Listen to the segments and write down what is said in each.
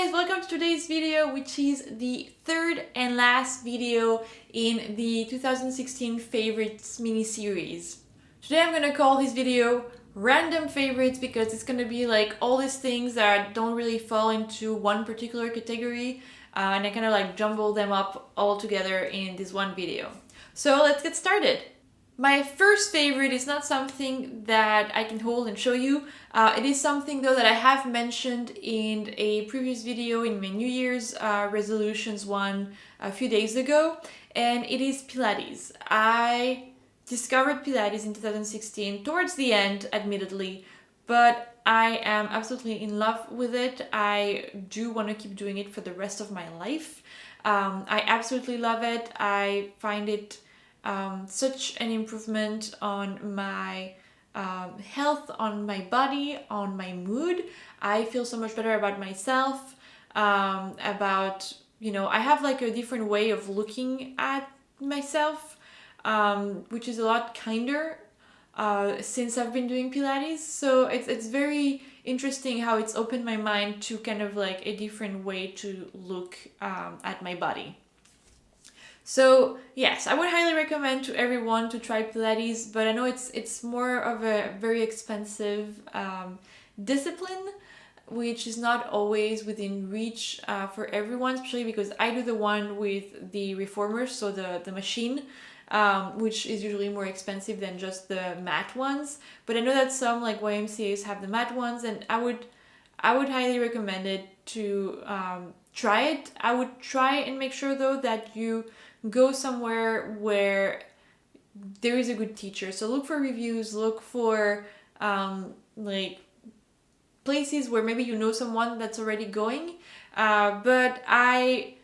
guys, welcome to today's video, which is the third and last video in the 2016 favorites mini-series. Today I'm gonna call this video random favorites because it's gonna be like all these things that don't really fall into one particular category, and I kind of like jumble them up all together in this one video. So let's get started. My first favorite is not something that I can hold and show you. It is something though that I have mentioned in a previous video in my New Year's resolutions one a few days ago, and it is Pilates. I discovered Pilates in 2016 towards the end, admittedly, but I am absolutely in love with it. I do want to keep doing it for the rest of my life. I absolutely love it. I find it such an improvement on my health, on my body, on my mood. I feel so much better about myself, about, I have like a different way of looking at myself, which is a lot kinder since I've been doing Pilates. So it's very interesting how it's opened my mind to kind of like a different way to look at my body. So yes, I would highly recommend to everyone to try Pilates, but I know it's more of a very expensive discipline, which is not always within reach for everyone, especially because I do the one with the reformers, so the machine, which is usually more expensive than just the mat ones. But I know that some like YMCAs have the mat ones, and I would highly recommend it to try it. I would try and make sure though that you go somewhere where there is a good teacher. So look for reviews, look for like places where maybe you know someone that's already going. But I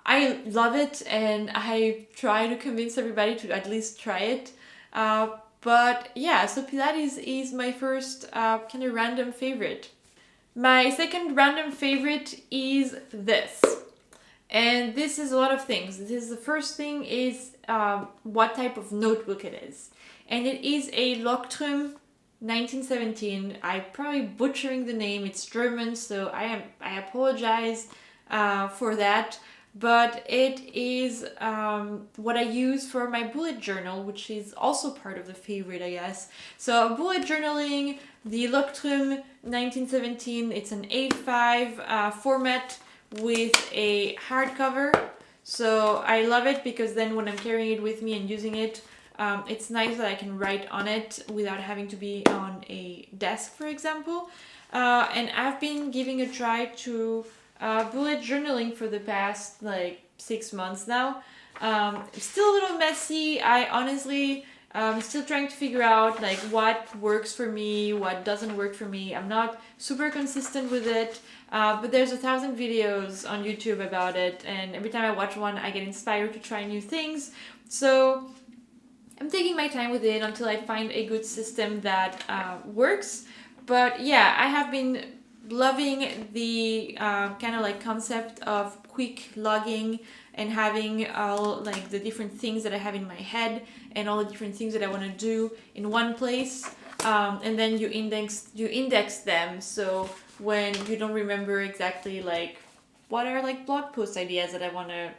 love it, and I try to convince everybody to at least try it. But yeah, so Pilates is my first kind of random favorite. My second random favorite is this. And this is a lot of things. The first thing is what type of notebook it is. And it is a Inoxcrom 1917. I'm probably butchering the name. It's German, so I apologize for that. But it is what I use for my bullet journal, which is also part of the favorite, I guess. So bullet journaling, the Inoxcrom 1917. It's an A5 format with a hardcover. So I love it because then when I'm carrying it with me and using it, it's nice that I can write on it without having to be on a desk, for example. And I've been giving a try to bullet journaling for the past like 6 months now. Still a little messy. I honestly still trying to figure out like what works for me, what doesn't work for me. I'm not super consistent with it, but there's 1,000 videos on YouTube about it, and every time I watch one I get inspired to try new things. So I'm taking my time with it until I find a good system that works. But yeah, I have been loving the kind of like concept of quick logging and having all like the different things that I have in my head and all the different things that I want to do in one place, and then you index them, so when you don't remember exactly like what are like blog post ideas that I want to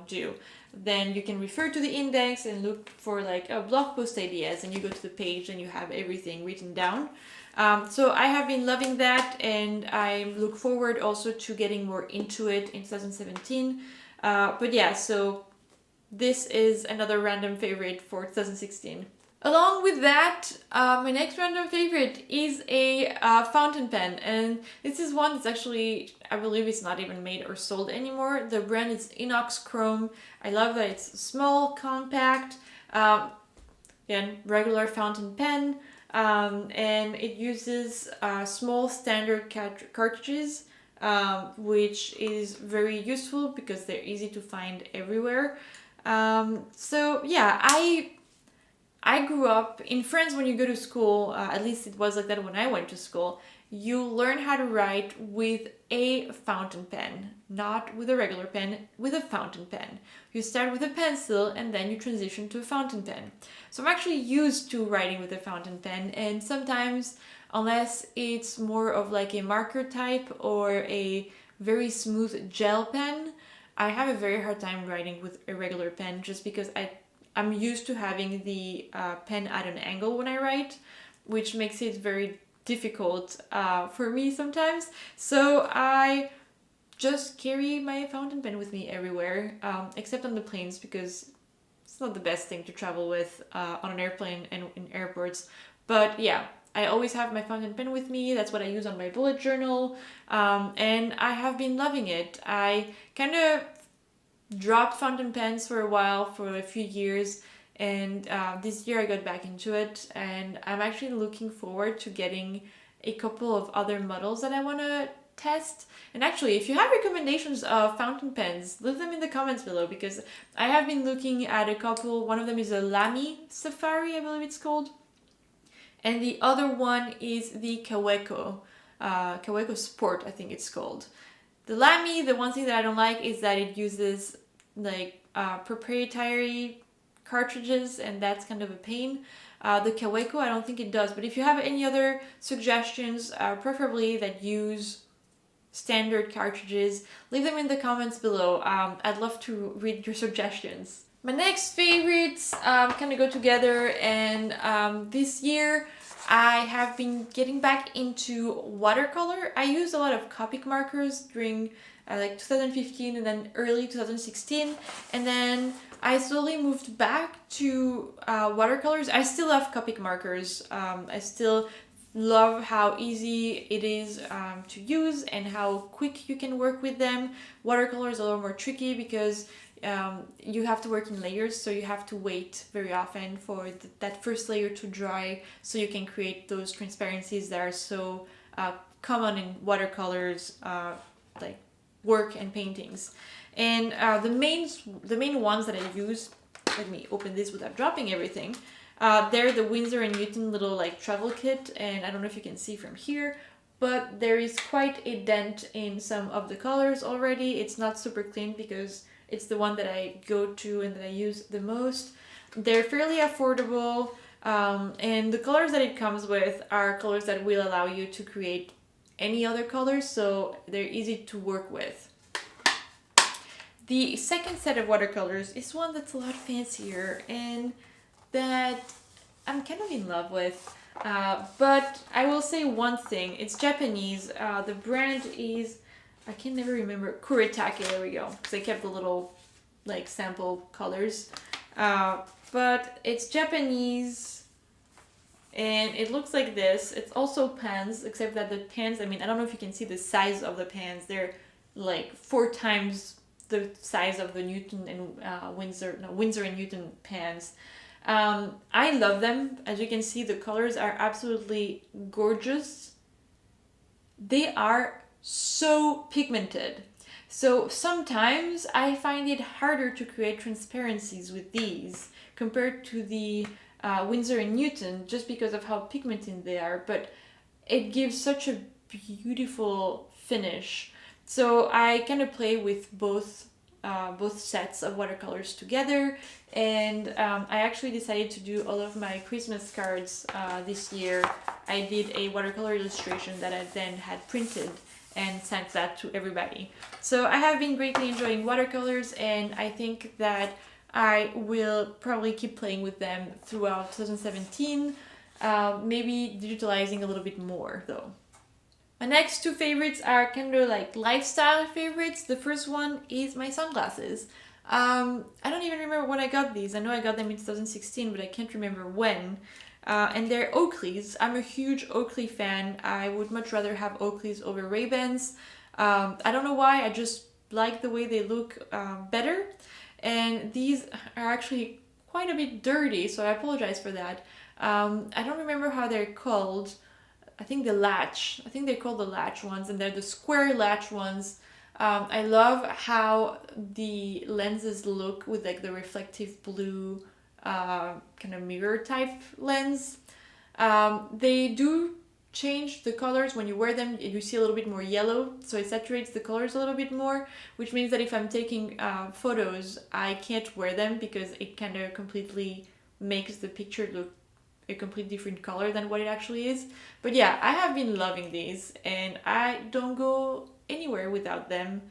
do, then you can refer to the index and look for like blog post ideas, and you go to the page and you have everything written down. So I have been loving that, and I look forward also to getting more into it in 2017. But yeah, so this is another random favorite for 2016. Along with that, my next random favorite is a fountain pen, and this is one that's actually, I believe it's not even made or sold anymore. The brand is Inoxcrom. I love that it's small, compact, again, regular fountain pen, and it uses small standard cartridges, which is very useful because they're easy to find everywhere. So yeah, I grew up in France. When you go to school, at least it was like that when I went to school, you learn how to write with a fountain pen, not with a regular pen, with a fountain pen. You start with a pencil and then you transition to a fountain pen. So I'm actually used to writing with a fountain pen, and sometimes, unless it's more of like a marker type or a very smooth gel pen. I have a very hard time writing with a regular pen just because I'm used to having the pen at an angle when I write, which makes it very difficult for me sometimes. So I just carry my fountain pen with me everywhere, except on the planes because it's not the best thing to travel with on an airplane and in airports. But yeah, I always have my fountain pen with me. That's what I use on my bullet journal. And I have been loving it. I kind of dropped fountain pens for a while, for a few years. And this year I got back into it. And I'm actually looking forward to getting a couple of other models that I want to test. And actually, if you have recommendations of fountain pens, leave them in the comments below, because I have been looking at a couple. One of them is a Lamy Safari, I believe it's called, and the other one is the Kaweco Sport, I think it's called. The Lamy, the one thing that I don't like is that it uses like proprietary cartridges, and that's kind of a pain. The Kaweco, I don't think it does, but if you have any other suggestions, preferably that use standard cartridges, leave them in the comments below. I'd love to read your suggestions. My next favorites kind of go together, and this year I have been getting back into watercolor. I used a lot of Copic markers during like 2015 and then early 2016, and then I slowly moved back to watercolors. I still love Copic markers. I still love how easy it is to use and how quick you can work with them. Watercolors are a little more tricky because you have to work in layers, so you have to wait very often for that first layer to dry so you can create those transparencies that are so common in watercolors like work and paintings. And the main ones that I use, let me open this without dropping everything. They're the Winsor & Newton little like travel kit, and I don't know if you can see from here, but there is quite a dent in some of the colors already. It's not super clean because it's the one that I go to and that I use the most. They're fairly affordable, and the colors that it comes with are colors that will allow you to create any other colors, so they're easy to work with. The second set of watercolors is one that's a lot fancier and that I'm kind of in love with, but I will say one thing. It's Japanese. The brand is, I can never remember, Kuretake, there we go, because I kept the little like sample colors, but it's Japanese and it looks like this. It's also pans, except that the pans, I mean, I don't know if you can see the size of the pans. They're like 4 times the size of the Newton and Winsor and Newton pans. I love them. As you can see, the colors are absolutely gorgeous. They are so pigmented. So sometimes I find it harder to create transparencies with these compared to the Winsor & Newton, just because of how pigmented they are, but it gives such a beautiful finish. So I kind of play with both sets of watercolors together, and I actually decided to do all of my Christmas cards this year. I did a watercolor illustration that I then had printed and sent that to everybody. So I have been greatly enjoying watercolors, and I think that I will probably keep playing with them throughout 2017, maybe digitalizing a little bit more though. My next 2 favorites are kind of like lifestyle favorites. The first one is my sunglasses. I don't even remember when I got these. I know I got them in 2016, but I can't remember when. And they're Oakleys. I'm a huge Oakley fan. I would much rather have Oakleys over Ray-Bans. I don't know why, I just like the way they look better. And these are actually quite a bit dirty, so I apologize for that. I don't remember how they're called. I think the Latch. I think they're called the Latch ones, and they're the square Latch ones. I love how the lenses look with like the reflective blue kind of mirror type lens. They do change the colors when you wear them. You see a little bit more yellow, so it saturates the colors a little bit more, which means that if I'm taking photos, I can't wear them because it kind of completely makes the picture look a complete different color than what it actually is. But yeah, I have been loving these, and I don't go anywhere without them,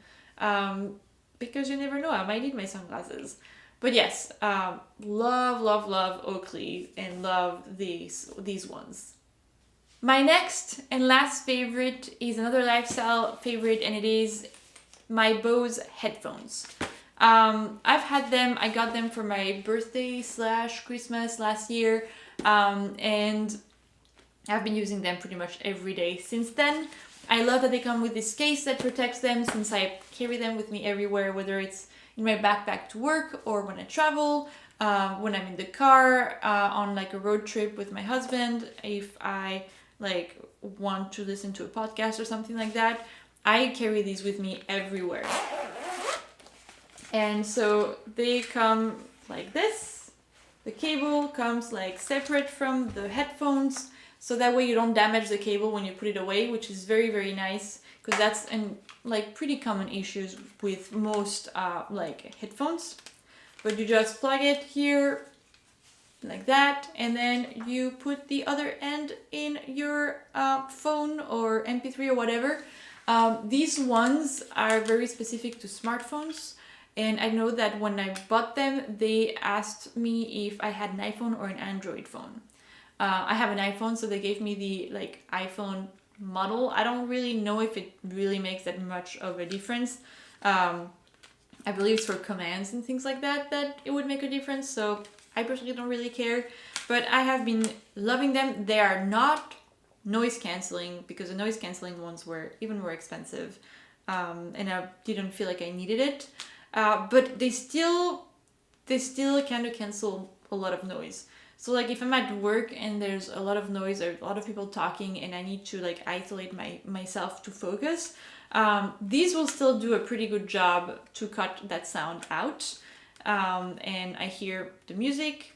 because you never know, I might need my sunglasses. But yes, love Oakley and love these ones. My next and last favorite is another lifestyle favorite, and it is my Bose headphones. I've had them, I got them for my birthday / Christmas last year, and I've been using them pretty much every day since then. I love that they come with this case that protects them, since I carry them with me everywhere, whether it's in my backpack to work or when I travel, when I'm in the car, on like a road trip with my husband, if I like want to listen to a podcast or something like that. I carry these with me everywhere. And so they come like this. The cable comes like separate from the headphones, so that way you don't damage the cable when you put it away, which is very nice, because that's an like pretty common issues with most like headphones. But you just plug it here like that, and then you put the other end in your phone or MP3 or whatever. These ones are very specific to smartphones, and I know that when I bought them, they asked me if I had an iPhone or an Android phone. I have an iPhone, so they gave me the like iPhone model. I don't really know if it really makes that much of a difference. I believe it's for commands and things like that it would make a difference, so I personally don't really care. But I have been loving them. They are not noise cancelling, because the noise cancelling ones were even more expensive, and I didn't feel like I needed it. But they still kind of cancel a lot of noise. So like if I'm at work and there's a lot of noise or a lot of people talking and I need to like isolate myself to focus, these will still do a pretty good job to cut that sound out. And I hear the music,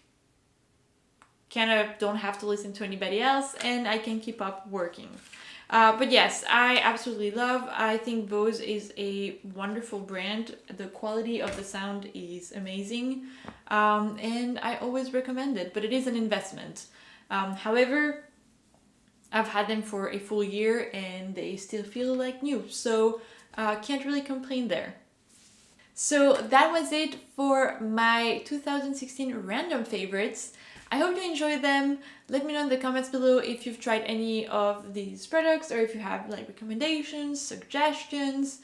kind of don't have to listen to anybody else, and I can keep up working. But yes, I absolutely love. I think Bose is a wonderful brand. The quality of the sound is amazing, and I always recommend it, but it is an investment. However, I've had them for a full year and they still feel like new, so can't really complain there. So that was it for my 2016 random favorites. I hope you enjoyed them. Let me know in the comments below if you've tried any of these products, or if you have like recommendations, suggestions,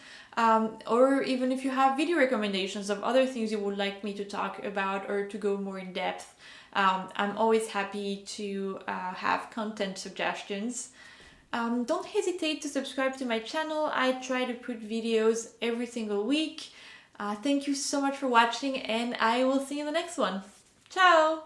or even if you have video recommendations of other things you would like me to talk about or to go more in depth. I'm always happy to have content suggestions. Don't hesitate to subscribe to my channel. I try to put videos every single week. Thank you so much for watching, and I will see you in the next one. Ciao!